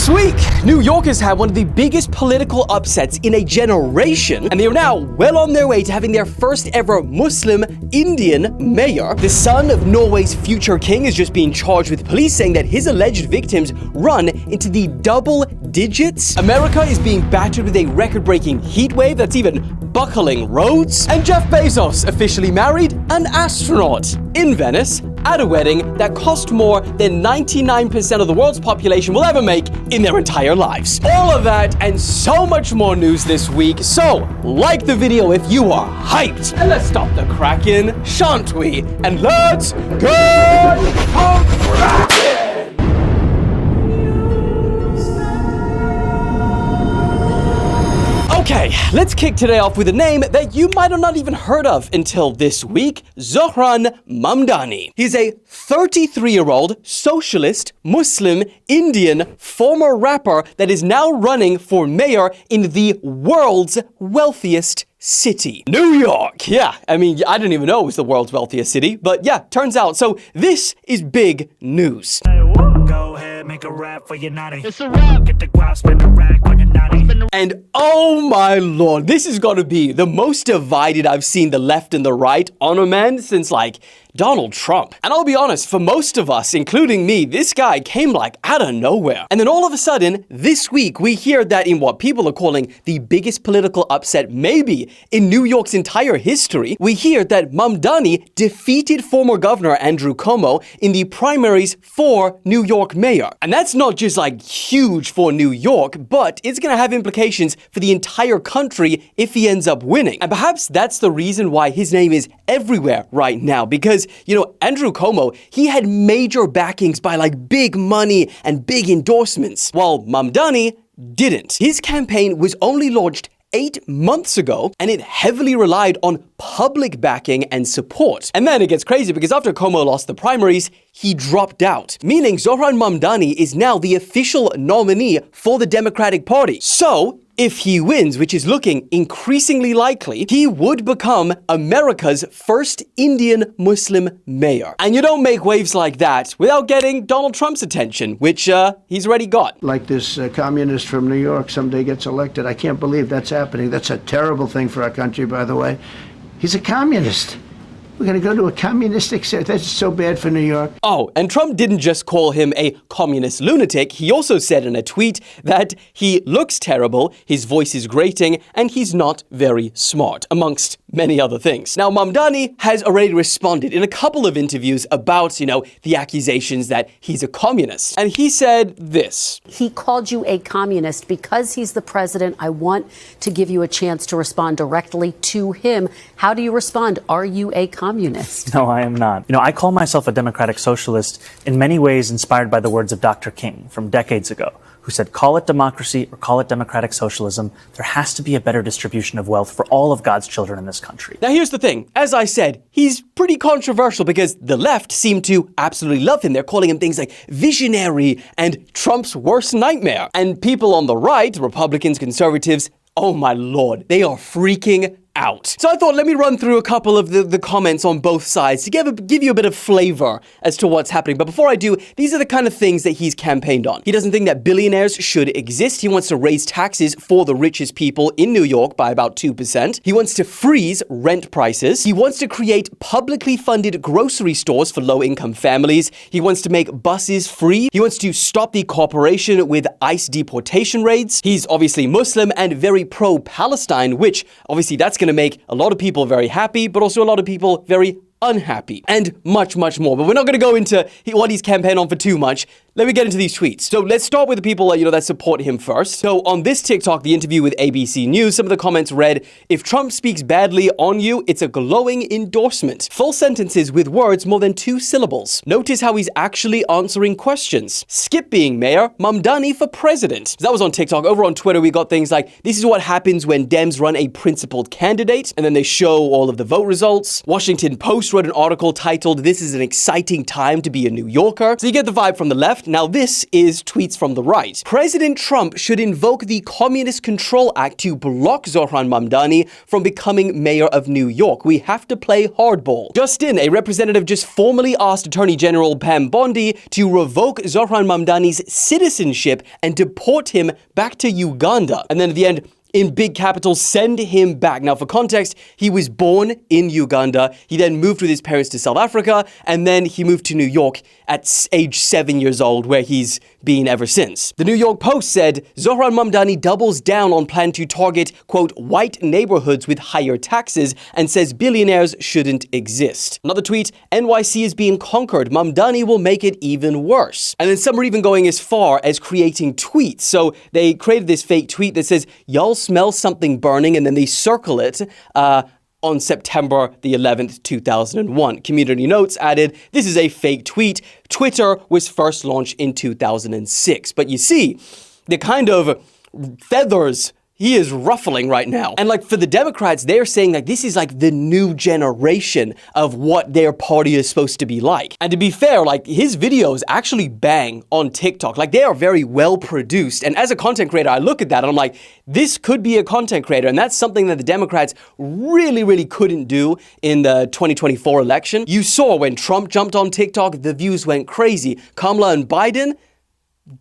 This week, New York has had one of the biggest political upsets in a generation, and they are now well on their way to having their first ever Muslim Indian mayor. The son of Norway's future king is just being charged with police saying that his alleged victims run into the double digits. America is being battered with a record-breaking heat wave that's even buckling roads. And Jeff Bezos officially married an astronaut in Venice at a wedding that cost more than 99% of the world's population will ever make in their entire lives. All of that and so much more news this week, so like the video if you are hyped. And let's stop the crackin', shan't we? And let's get crackin'! Okay, let's kick today off with a name that you might have not even heard of until this week, Zohran Mamdani. He's a 33-year-old socialist, Muslim, Indian, former rapper that is now running for mayor in the world's wealthiest city. New York. Yeah, I mean, I didn't even know it was the world's wealthiest city, but yeah, turns out. So this is big news. Go ahead, make a rap for your naughty. It's a rap. Get the guap, spin the rack on your naughty. And oh my lord, this is gonna be the most divided I've seen the left and the right on a man since like Donald Trump. And I'll be honest, for most of us, including me, this guy came like out of nowhere. And then all of a sudden, this week, we hear that in what people are calling the biggest political upset maybe in New York's entire history, we hear that Mamdani defeated former governor Andrew Cuomo in the primaries for New York mayor. And that's not just like huge for New York, but it's gonna have implications for the entire country if he ends up winning. And perhaps that's the reason why his name is everywhere right now, because you know, Andrew Cuomo, he had major backings by like big money and big endorsements, while Mamdani didn't. His campaign was only launched 8 months ago, and it heavily relied on public backing and support. And then it gets crazy because after Cuomo lost the primaries, he dropped out, meaning Zohran Mamdani is now the official nominee for the Democratic Party. So, if he wins, which is looking increasingly likely, he would become America's first Indian Muslim mayor. And you don't make waves like that without getting Donald Trump's attention, which he's already got. Like this communist from New York someday gets elected. I can't believe that's happening. That's a terrible thing for our country, by the way. He's a communist. We're going to go to a communistic state. That's so bad for New York. Oh, and Trump didn't just call him a communist lunatic. He also said in a tweet that he looks terrible, his voice is grating, and he's not very smart, amongst many other things. Now, Mamdani has already responded in a couple of interviews about, you know, the accusations that he's a communist. And he said this. He called you a communist. Because he's the president, I want to give you a chance to respond directly to him. How do you respond? Are you a communist? No, I am not. You know, I call myself a democratic socialist in many ways inspired by the words of Dr. King from decades ago, who said, call it democracy or call it democratic socialism. There has to be a better distribution of wealth for all of God's children in this country. Now, here's the thing. As I said, he's pretty controversial because the left seem to absolutely love him. They're calling him things like visionary and Trump's worst nightmare. And people on the right, Republicans, conservatives, oh my lord, they are freaking out. So I thought, let me run through a couple of the comments on both sides to give you a bit of flavor as to what's happening. But before I do, these are the kind of things that he's campaigned on. He doesn't think that billionaires should exist. He wants to raise taxes for the richest people in New York by about 2%. He wants to freeze rent prices. He wants to create publicly funded grocery stores for low-income families. He wants to make buses free. He wants to stop the cooperation with ICE deportation raids. He's obviously Muslim and very pro-Palestine, which obviously that's going to make a lot of people very happy, but also a lot of people very unhappy, and much, much more. But we're not going to go into what he's campaigned on for too much. Let me get into these tweets. So let's start with the people that support him first. So on this TikTok, the interview with ABC News, some of the comments read, if Trump speaks badly on you, it's a glowing endorsement. Full sentences with words more than 2 syllables. Notice how he's actually answering questions. Skip being mayor, Mamdani for president. So that was on TikTok. Over on Twitter, we got things like, this is what happens when Dems run a principled candidate, and then they show all of the vote results. Washington Post wrote an article titled, this is an exciting time to be a New Yorker. So you get the vibe from the left. left. Now this is tweets from the right. President Trump should invoke the Communist Control Act to block Zohran Mamdani from becoming mayor of New York. We have to play hardball. Just in, a representative just formally asked Attorney General Pam Bondi to revoke Zohran Mamdani's citizenship and deport him back to Uganda. And then at the end, in big capitals, send him back. Now, for context, he was born in Uganda. He then moved with his parents to South Africa, and then he moved to New York at age 7 years old, where he's been ever since. The New York Post said Zohran Mamdani doubles down on plan to target, quote, white neighborhoods with higher taxes and says billionaires shouldn't exist. Another tweet, NYC is being conquered. Mamdani will make it even worse. And then some are even going as far as creating tweets. So they created this fake tweet that says, y'all smell something burning, and then they circle it on September the 11th, 2001. Community Notes added, this is a fake tweet. Twitter was first launched in 2006. But you see, the kind of feathers he is ruffling right now. And like for the Democrats, they're saying like this is like the new generation of what their party is supposed to be like. And to be fair, like his videos actually bang on TikTok. Like they are very well produced. And as a content creator, I look at that and I'm like, this could be a content creator. And that's something that the Democrats really couldn't do in the 2024 election. You saw when Trump jumped on TikTok, the views went crazy. Kamala and Biden,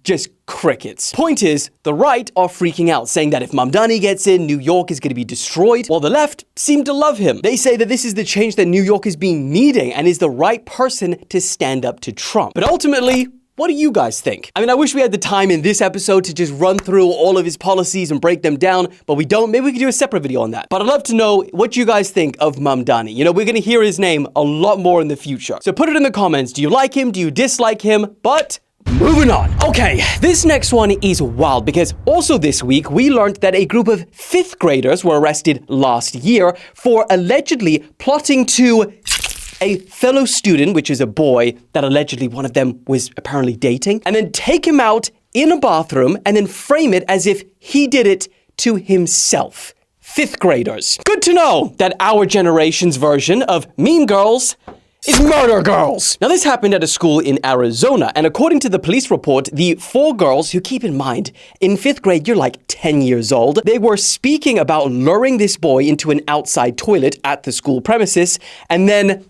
just crickets. Point is, the right are freaking out, saying that if Mamdani gets in, New York is going to be destroyed, while the left seem to love him. They say that this is the change that New York has been needing and is the right person to stand up to Trump. But ultimately, what do you guys think? I mean, I wish we had the time in this episode to just run through all of his policies and break them down, but we don't. Maybe we could do a separate video on that. But I'd love to know what you guys think of Mamdani. You know, we're going to hear his name a lot more in the future. So put it in the comments. Do you like him? Do you dislike him? But moving on. Okay, this next one is wild because also this week we learned that a group of 5th graders were arrested last year for allegedly plotting to a fellow student, which is a boy that allegedly one of them was apparently dating, and then take him out in a bathroom and then frame it as if he did it to himself. 5th graders. Good to know that our generation's version of Mean Girls is Murder Girls. Now this happened at a school in Arizona, and according to the police report, the 4 girls, who keep in mind, in 5th grade you're like 10 years old, they were speaking about luring this boy into an outside toilet at the school premises and then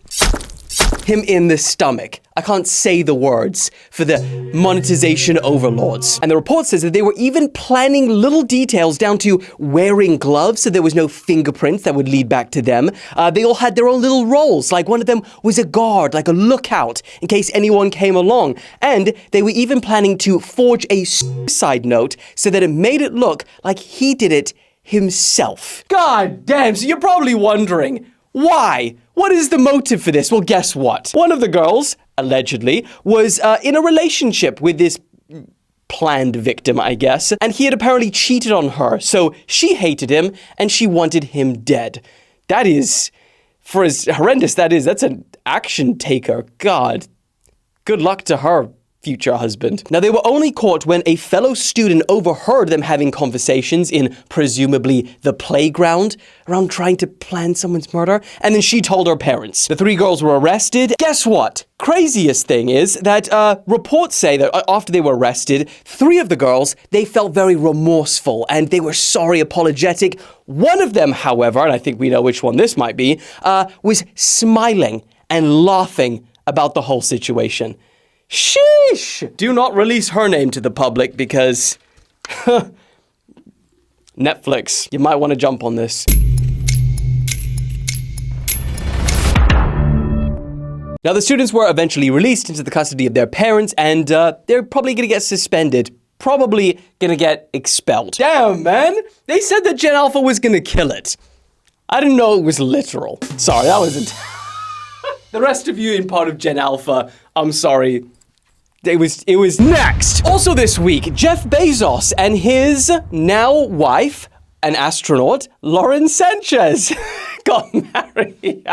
him in the stomach. I can't say the words for the monetization overlords. And the report says that they were even planning little details down to wearing gloves so there was no fingerprints that would lead back to them. They all had their own little roles. Like one of them was a guard, like a lookout in case anyone came along. And they were even planning to forge a suicide note so that it made it look like he did it himself. God damn, so you're probably wondering, why? What is the motive for this? Well, guess what? One of the girls, allegedly, was in a relationship with this planned victim, I guess, and he had apparently cheated on her, so she hated him and she wanted him dead. That is, for as horrendous that is, that's an action taker. God, good luck to her future husband. Now, they were only caught when a fellow student overheard them having conversations in presumably the playground around trying to plan someone's murder, and then she told her parents. The 3 girls were arrested. Guess what? Craziest thing is that reports say that after they were arrested, 3 of the girls, they felt very remorseful and they were sorry, apologetic. One of them, however, and I think we know which one this might be, was smiling and laughing about the whole situation. Sheesh! Do not release her name to the public because Netflix, you might want to jump on this. Now, the students were eventually released into the custody of their parents, and they're probably going to get suspended. Probably going to get expelled. Damn, man! They said that Gen Alpha was going to kill it. I didn't know it was literal. Sorry, that wasn't... The rest of you in part of Gen Alpha, I'm sorry. It was next. Also this week, Jeff Bezos and his now wife, an astronaut, Lauren Sanchez, got married.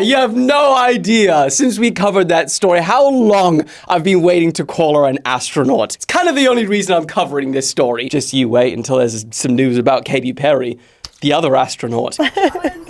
You have no idea, since we covered that story, how long I've been waiting to call her an astronaut. It's kind of the only reason I'm covering this story. Just you wait until there's some news about Katy Perry. the other astronaut.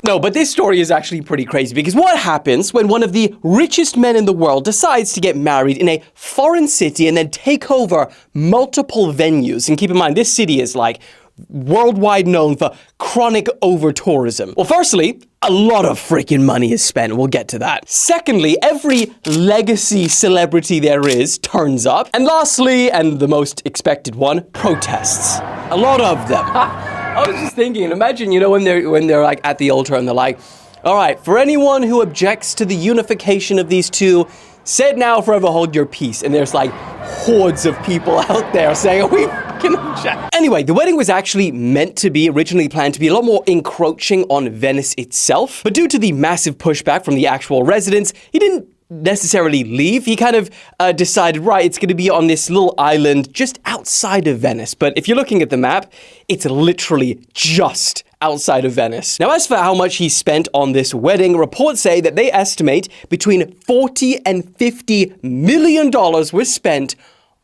No, but this story is actually pretty crazy because what happens when one of the richest men in the world decides to get married in a foreign city and then take over multiple venues? And keep in mind, this city is like worldwide known for chronic over-tourism. Well, firstly, a lot of freaking money is spent. We'll get to that. Secondly, every legacy celebrity there is turns up. And lastly, and the most expected one, protests. A lot of them. I was just thinking, imagine, when they're like at the altar and they're like, all right, for anyone who objects to the unification of these two, say it now, forever hold your peace. And there's like hordes of people out there saying, we can object. Anyway, the wedding was actually meant to be, originally planned to be a lot more encroaching on Venice itself. But due to the massive pushback from the actual residents, he didn't necessarily leave. He kind of decided, right, it's going to be on this little island just outside of Venice. But if you're looking at the map, it's literally just outside of Venice. Now, as for how much he spent on this wedding, reports say that they estimate between $40 and $50 million was spent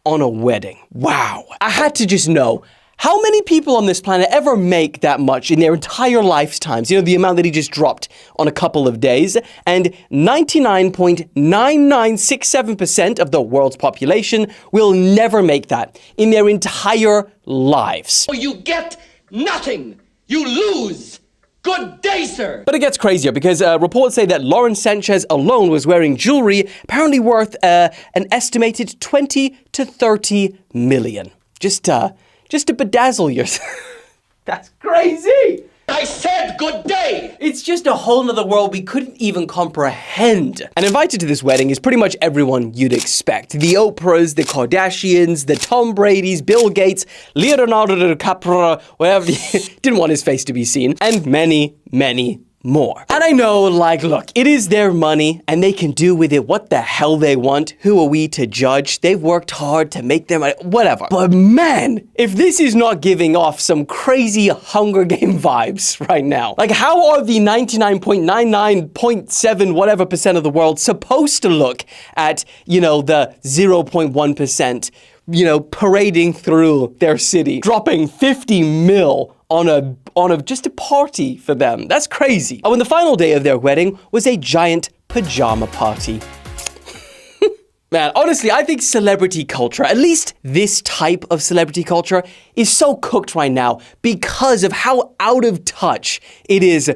on a wedding. Wow. I had to just know, how many people on this planet ever make that much in their entire lifetimes? The amount that he just dropped on a couple of days. And 99.9967% of the world's population will never make that in their entire lives. You get nothing. You lose. Good day, sir. But it gets crazier because reports say that Lauren Sanchez alone was wearing jewelry apparently worth an estimated 20 to 30 million. Just to bedazzle yourself. That's crazy! I said good day! It's just a whole nother world we couldn't even comprehend. And invited to this wedding is pretty much everyone you'd expect. The Oprahs, the Kardashians, the Tom Bradys, Bill Gates, Leonardo DiCaprio, whatever, didn't want his face to be seen, and many, many more. And I know, look, it is their money and they can do with it what the hell they want. Who are we to judge? They've worked hard to make their money, whatever. But man, if this is not giving off some crazy Hunger Game vibes right now, how are the 99.99.7 whatever percent of the world supposed to look at, the 0.1%, parading through their city, dropping 50 mil on a just a party for them? That's crazy. Oh, and the final day of their wedding was a giant pajama party. Man, honestly, I think celebrity culture, at least this type of celebrity culture, is so cooked right now because of how out of touch it is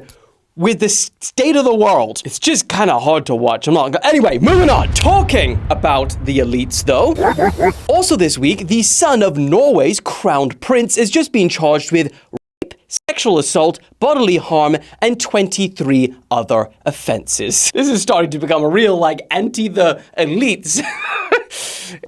with the state of the world. It's just kind of hard to watch. Anyway, moving on. Talking about the elites, though. Also this week, the son of Norway's crowned prince is just being charged with rape, sexual assault, bodily harm, and 23 other offenses. This is starting to become a real, anti the elites.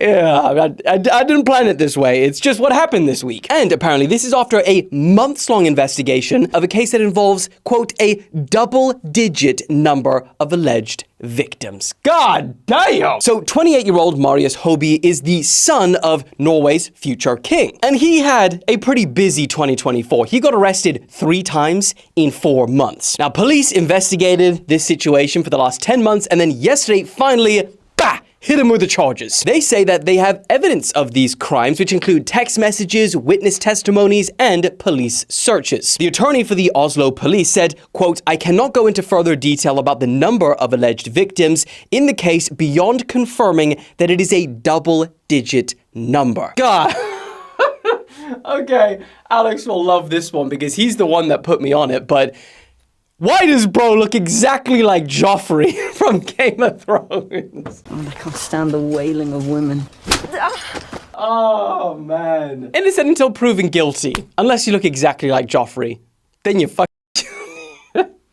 Yeah, I didn't plan it this way. It's just what happened this week. And apparently this is after a months-long investigation of a case that involves, quote, a double-digit number of alleged victims. God damn! So 28-year-old Marius Høiby is the son of Norway's future king. And he had a pretty busy 2024. He got arrested 3 times in 4 months. Now, police investigated this situation for the last 10 months, and then yesterday, finally, hit him with the charges. They say that they have evidence of these crimes, which include text messages, witness testimonies, and police searches. The attorney for the Oslo police said, quote, I cannot go into further detail about the number of alleged victims in the case beyond confirming that it is a double-digit number. God. Okay, Alex will love this one because he's the one that put me on it, but why does bro look exactly like Joffrey from Game of Thrones? I can't stand the wailing of women. Oh, man. Innocent until proven guilty. Unless you look exactly like Joffrey. Then you fuck.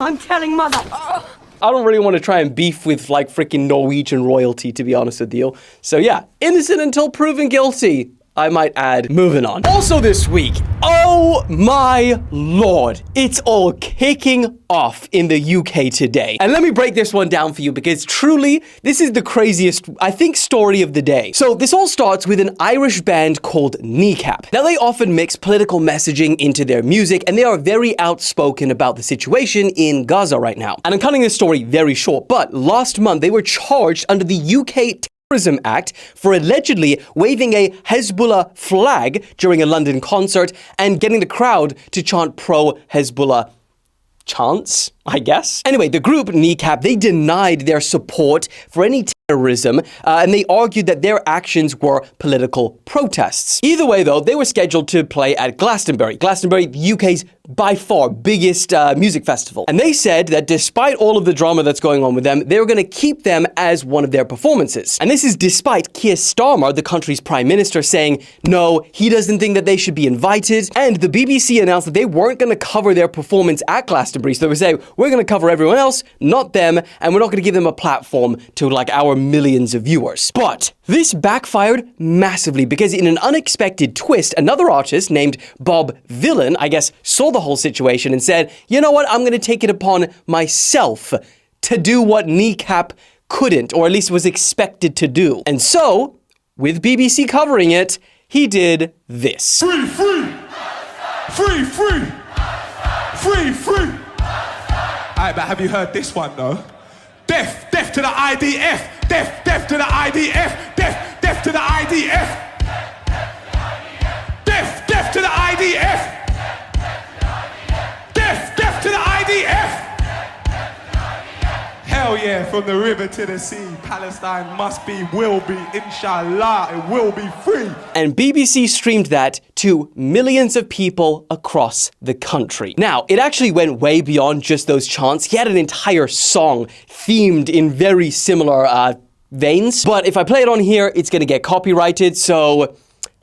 I'm telling mother. I don't really want to try and beef with, freaking Norwegian royalty, to be honest with you. So yeah, innocent until proven guilty, I might add. Moving on. Also this week, oh my lord, it's all kicking off in the UK today. And let me break this one down for you because truly, this is the craziest, I think, story of the day. So this all starts with an Irish band called Kneecap. Now they often mix political messaging into their music and they are very outspoken about the situation in Gaza right now. And I'm cutting this story very short, but last month they were charged under the UK Terrorism Act for allegedly waving a Hezbollah flag during a London concert and getting the crowd to chant pro-Hezbollah chants, I guess. Anyway, the group Kneecap, they denied their support for any terrorism, and they argued that their actions were political protests. Either way, though, they were scheduled to play at Glastonbury. Glastonbury, the UK's by far biggest music festival. And they said that despite all of the drama that's going on with them, they were going to keep them as one of their performances. And this is despite Keir Starmer, the country's prime minister, saying, no, he doesn't think that they should be invited. And the BBC announced that they weren't going to cover their performance at Glastonbury. So they would say, we're going to cover everyone else, not them, and we're not going to give them a platform to like our millions of viewers. But this backfired massively because in an unexpected twist, another artist named Bob Vylan, I guess, saw the whole situation and said, you know what, I'm going to take it upon myself to do what Kneecap couldn't, or at least was expected to do. And so, with BBC covering it, he did this. Free, free! Free, free! Free, free! Alright, but have you heard this one though? Death, death to the IDF! Death, death to the IDF! Death, death to the IDF! Death, death to the IDF! Death, death to the IDF! Hell yeah, from the river to the sea, Palestine must be, will be, inshallah, it will be free. And BBC streamed that to millions of people across the country. Now, it actually went way beyond just those chants. He had an entire song themed in very similar veins. But if I play it on here, it's gonna get copyrighted, so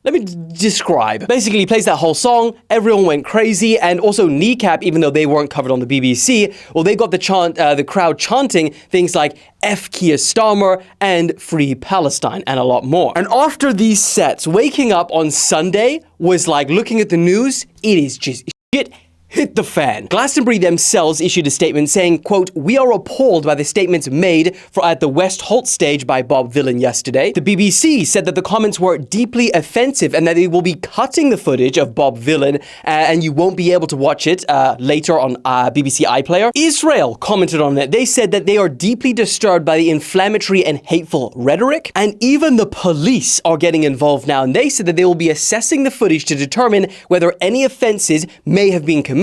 let me describe. Basically, he plays that whole song, everyone went crazy, and also Kneecap, even though they weren't covered on the BBC, well, they got the crowd chanting things like F Keir Starmer and Free Palestine and a lot more. And after these sets, waking up on Sunday was like looking at the news, it is just shit hit the fan. Glastonbury themselves issued a statement saying, quote, we are appalled by the statements made at the West Holt stage by Bob Vylan yesterday. The BBC said that the comments were deeply offensive and that they will be cutting the footage of Bob Vylan and you won't be able to watch it later on BBC iPlayer. Israel commented on it. They said that they are deeply disturbed by the inflammatory and hateful rhetoric, and even the police are getting involved now, and they said that they will be assessing the footage to determine whether any offenses may have been committed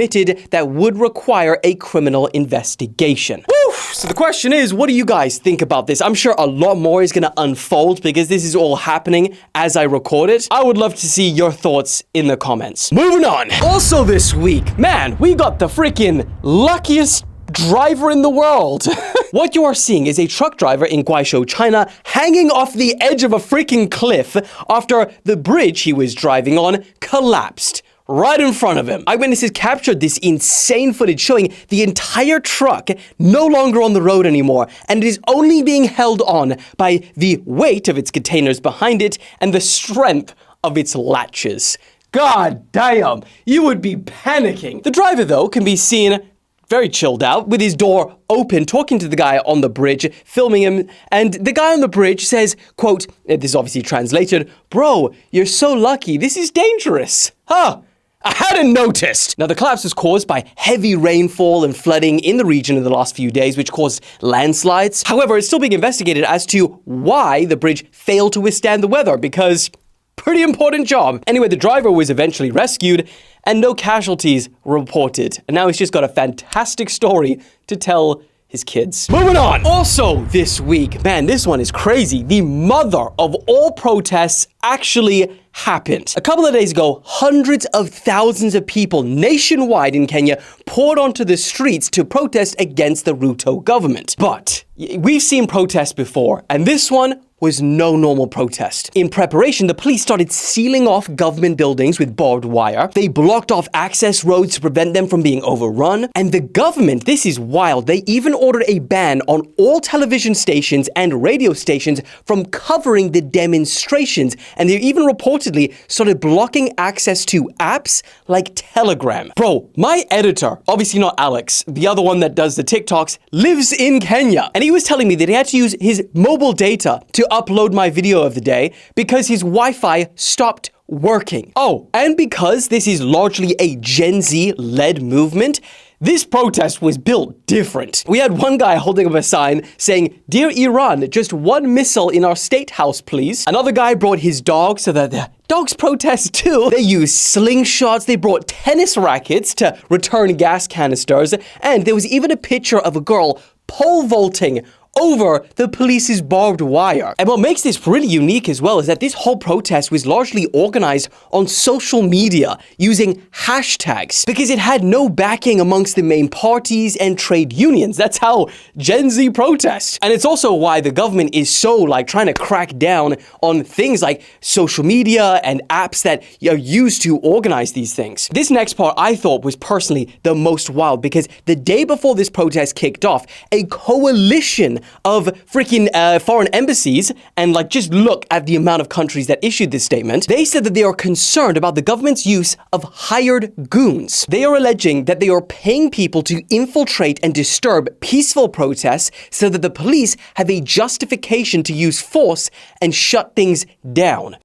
that would require a criminal investigation. Woo! So the question is, what do you guys think about this? I'm sure a lot more is going to unfold because this is all happening as I record it. I would love to see your thoughts in the comments. Moving on. Also this week, man, we got the freaking luckiest driver in the world. What you are seeing is a truck driver in Guizhou, China, hanging off the edge of a freaking cliff after the bridge he was driving on collapsed right in front of him. Eyewitnesses captured this insane footage showing the entire truck no longer on the road anymore, and it is only being held on by the weight of its containers behind it and the strength of its latches. God damn, you would be panicking. The driver, though, can be seen very chilled out, with his door open, talking to the guy on the bridge, filming him, and the guy on the bridge says, quote, this is obviously translated, bro, you're so lucky, this is dangerous. Huh? I hadn't noticed. Now, the collapse was caused by heavy rainfall and flooding in the region in the last few days, which caused landslides. However, it's still being investigated as to why the bridge failed to withstand the weather, because pretty important job. Anyway, the driver was eventually rescued and no casualties reported. And now he's just got a fantastic story to tell his kids. Moving on. Also this week, man, this one is crazy. The mother of all protests actually happened. A couple of days ago, hundreds of thousands of people nationwide in Kenya poured onto the streets to protest against the Ruto government. But we've seen protests before, and this one was no normal protest. In preparation, the police started sealing off government buildings with barbed wire. They blocked off access roads to prevent them from being overrun. And the government, this is wild, they even ordered a ban on all television stations and radio stations from covering the demonstrations. And they even reportedly started blocking access to apps like Telegram. Bro, my editor, obviously not Alex, the other one that does the TikToks, lives in Kenya. And he was telling me that he had to use his mobile data to upload my video of the day because his Wi-Fi stopped working. Oh, and because this is largely a Gen Z-led movement, this protest was built different. We had one guy holding up a sign saying, "Dear Iran, just one missile in our state house, please." Another guy brought his dog so that the dogs protest too. They used slingshots, they brought tennis rackets to return gas canisters, and there was even a picture of a girl pole vaulting over the police's barbed wire. And what makes this really unique as well is that this whole protest was largely organized on social media using hashtags because it had no backing amongst the main parties and trade unions. That's how Gen Z protests. And it's also why the government is so trying to crack down on things like social media and apps that are used to organize these things. This next part I thought was personally the most wild because the day before this protest kicked off, a coalition of freaking foreign embassies, and just look at the amount of countries that issued this statement. They said that they are concerned about the government's use of hired goons. They are alleging that they are paying people to infiltrate and disturb peaceful protests so that the police have a justification to use force and shut things down.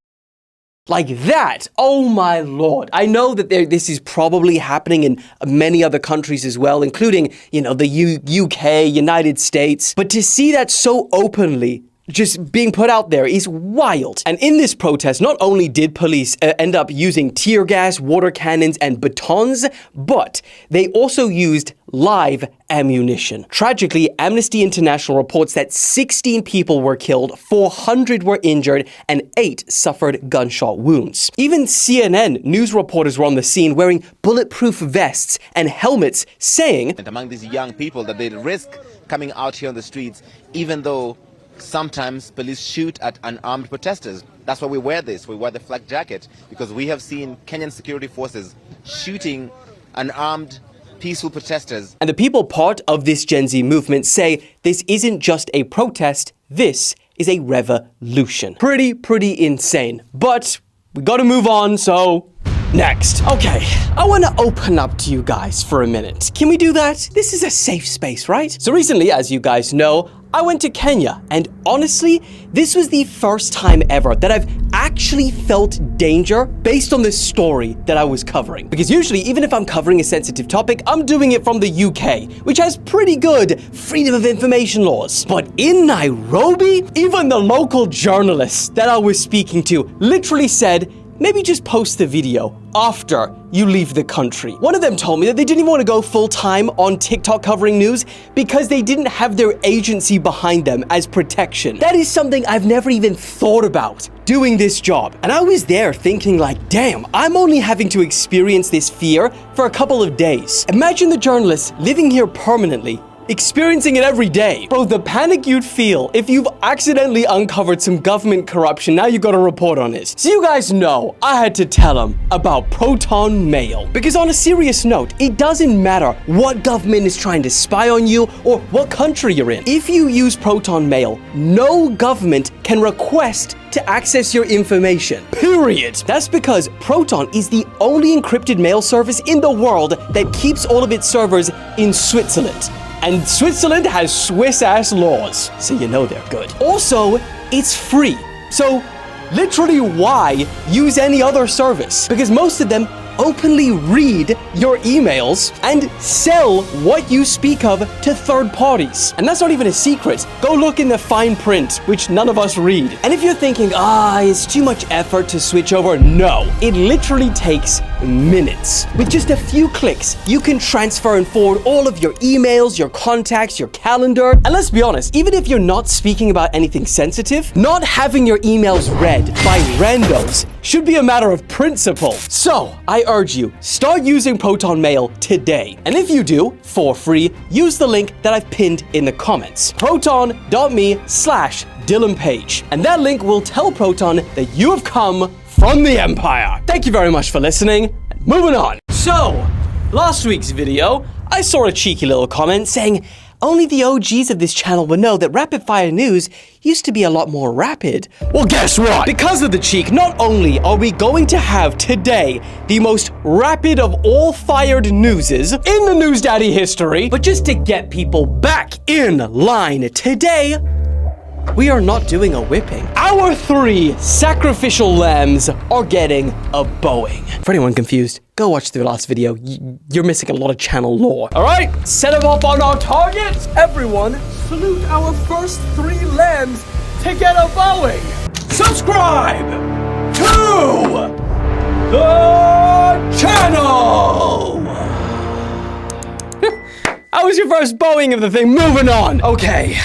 Like that. Oh my lord. I know that this is probably happening in many other countries as well, including, the UK, United States. But to see that so openly just being put out there is wild. And in this protest, not only did police end up using tear gas, water cannons, and batons, but they also used live ammunition. Tragically, Amnesty International reports that 16 people were killed, 400 were injured, and 8 suffered gunshot wounds. Even CNN news reporters were on the scene wearing bulletproof vests and helmets, saying, among these young people, that they risk coming out here on the streets, even though sometimes police shoot at unarmed protesters. That's why we wear this. We wear the flak jacket, because we have seen Kenyan security forces shooting unarmed peaceful protesters. And the people part of this Gen Z movement say this isn't just a protest, this is a revolution. Pretty insane. But we gotta move on, so next. Okay, I want to open up to you guys for a minute. Can we do that? This is a safe space, right? So recently, as you guys know, I went to Kenya, and honestly, this was the first time ever that I've actually felt danger based on the story that I was covering. Because usually, even if I'm covering a sensitive topic, I'm doing it from the UK, which has pretty good freedom of information laws. But in Nairobi, even the local journalists that I was speaking to literally said, maybe just post the video after you leave the country. One of them told me that they didn't even want to go full-time on TikTok covering news because they didn't have their agency behind them as protection. That is something I've never even thought about doing this job. And I was there thinking damn, I'm only having to experience this fear for a couple of days. Imagine the journalists living here permanently, experiencing it every day. Bro, the panic you'd feel if you've accidentally uncovered some government corruption, now you gotta report on it. So you guys know, I had to tell them about Proton Mail. Because on a serious note, it doesn't matter what government is trying to spy on you or what country you're in. If you use Proton Mail, no government can request to access your information. Period. That's because Proton is the only encrypted mail service in the world that keeps all of its servers in Switzerland. And Switzerland has Swiss-ass laws, so you know they're good. Also, it's free. So, literally why use any other service? Because most of them openly read your emails and sell what you speak of to third parties. And that's not even a secret. Go look in the fine print, which none of us read. And if you're thinking, it's too much effort to switch over, no. It literally takes minutes. With just a few clicks, you can transfer and forward all of your emails, your contacts, your calendar. And let's be honest, even if you're not speaking about anything sensitive, not having your emails read by randos should be a matter of principle. So, I urge you, start using Proton Mail today. And if you do, for free, use the link that I've pinned in the comments. proton.me/DylanPage. And that link will tell Proton that you have come from the Empire. Thank you very much for listening. And moving on. So, last week's video, I saw a cheeky little comment saying, only the OGs of this channel would know that rapid fire news used to be a lot more rapid. Well, guess what? Because of the cheek, not only are we going to have today the most rapid of all fired newses in the News Daddy history, but just to get people back in line today, we are not doing a whipping. Our 3 sacrificial lambs are getting a bowing. For anyone confused, go go watch the last video. You're missing a lot of channel lore. All right, set them up on our targets. Everyone, salute our first 3 lambs to get a Boeing. Subscribe to the channel. How was your first Boeing of the thing? Moving on. Okay.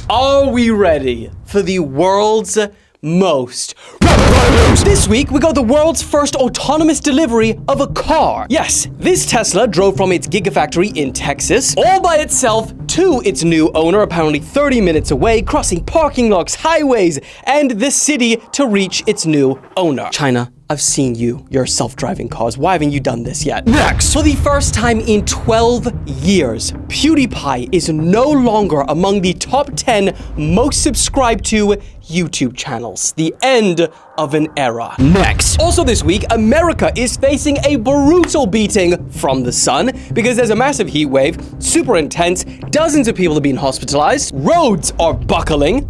Are we ready for the world's most revolution? This week, we got the world's first autonomous delivery of a car. Yes, this Tesla drove from its Gigafactory in Texas, all by itself to its new owner, apparently 30 minutes away, crossing parking lots, highways, and the city to reach its new owner. China, I've seen you, your self-driving cars. Why haven't you done this yet? Next! For the first time in 12 years, PewDiePie is no longer among the top 10 most subscribed to YouTube channels. The end of an era. Next. Also this week, America is facing a brutal beating from the sun because there's a massive heat wave, super intense, dozens of people are being hospitalized, roads are buckling.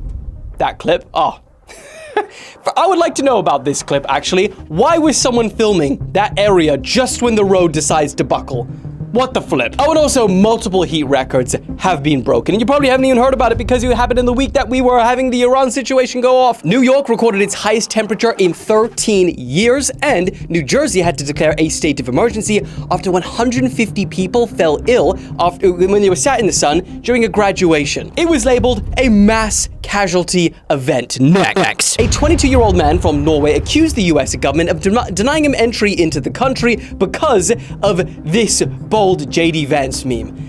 That clip, oh. I would like to know about this clip, actually. Why was someone filming that area just when the road decides to buckle? What the flip? Oh, and also multiple heat records have been broken. And you probably haven't even heard about it because it happened in the week that we were having the Iran situation go off. New York recorded its highest temperature in 13 years, and New Jersey had to declare a state of emergency after 150 people fell ill when they were sat in the sun during a graduation. It was labeled a mass casualty event. Next. A 22-year-old man from Norway accused the US government of denying him entry into the country because of this bold JD Vance meme.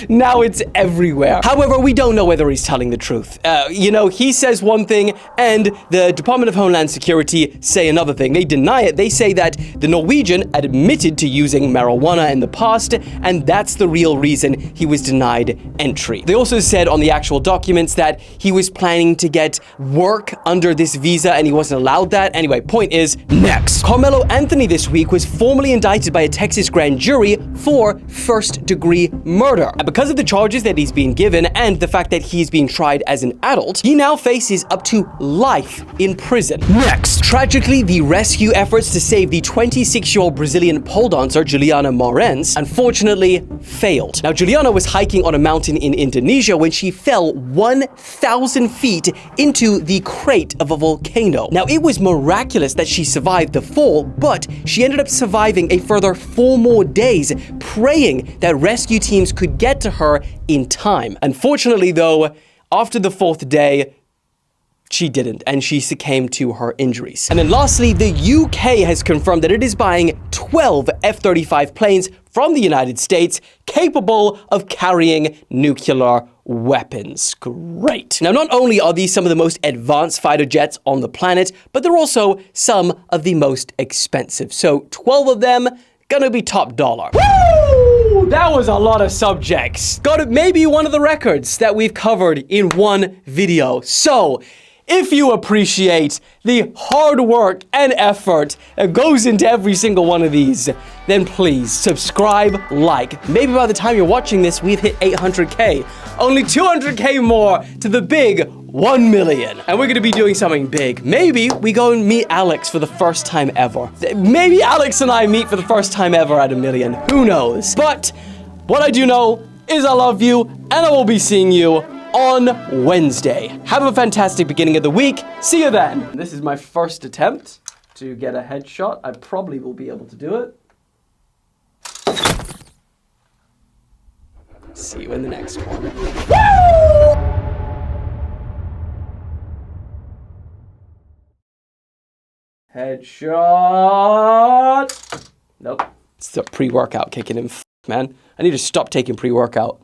Now it's everywhere. However, we don't know whether he's telling the truth. He says one thing and the Department of Homeland Security say another thing. They deny it. They say that the Norwegian admitted to using marijuana in the past, and that's the real reason he was denied entry. They also said on the actual documents that he was planning to get work under this visa and he wasn't allowed that. Anyway, point is, next. Carmelo Anthony this week was formally indicted by a Texas grand jury for first-degree murder. And because of the charges that he's been given and the fact that he's being tried as an adult, he now faces up to life in prison. Next. Tragically, the rescue efforts to save the 26-year-old Brazilian pole dancer Juliana Marens unfortunately failed. Now, Juliana was hiking on a mountain in Indonesia when she fell 1,000 feet into the crate of a volcano. Now, it was miraculous that she survived the fall, but she ended up surviving a further 4 more days, praying that rescue teams could get to her in time. Unfortunately, though, after the 4th day, she didn't, and she succumbed to her injuries. And then lastly, the UK has confirmed that it is buying 12 F-35 planes from the United States capable of carrying nuclear weapons. Great. Now, not only are these some of the most advanced fighter jets on the planet, but they're also some of the most expensive. So 12 of them gonna be top dollar. Woo! That was a lot of subjects. Got it, maybe one of the records that we've covered in one video. So, if you appreciate the hard work and effort that goes into every single one of these, then please subscribe, like. Maybe by the time you're watching this, we've hit 800K. Only 200K more to the big 1 million. And we're gonna be doing something big. Maybe we go and meet Alex for the first time ever. Maybe Alex and I meet for the first time ever at 1 million. Who knows? But what I do know is I love you, and I will be seeing you on Wednesday. Have a fantastic beginning of the week. See you then. This is my first attempt to get a headshot. I probably will be able to do it. See you in the next one. Woo! Headshot. Nope. It's the pre-workout kicking in, man. I need to stop taking pre-workout.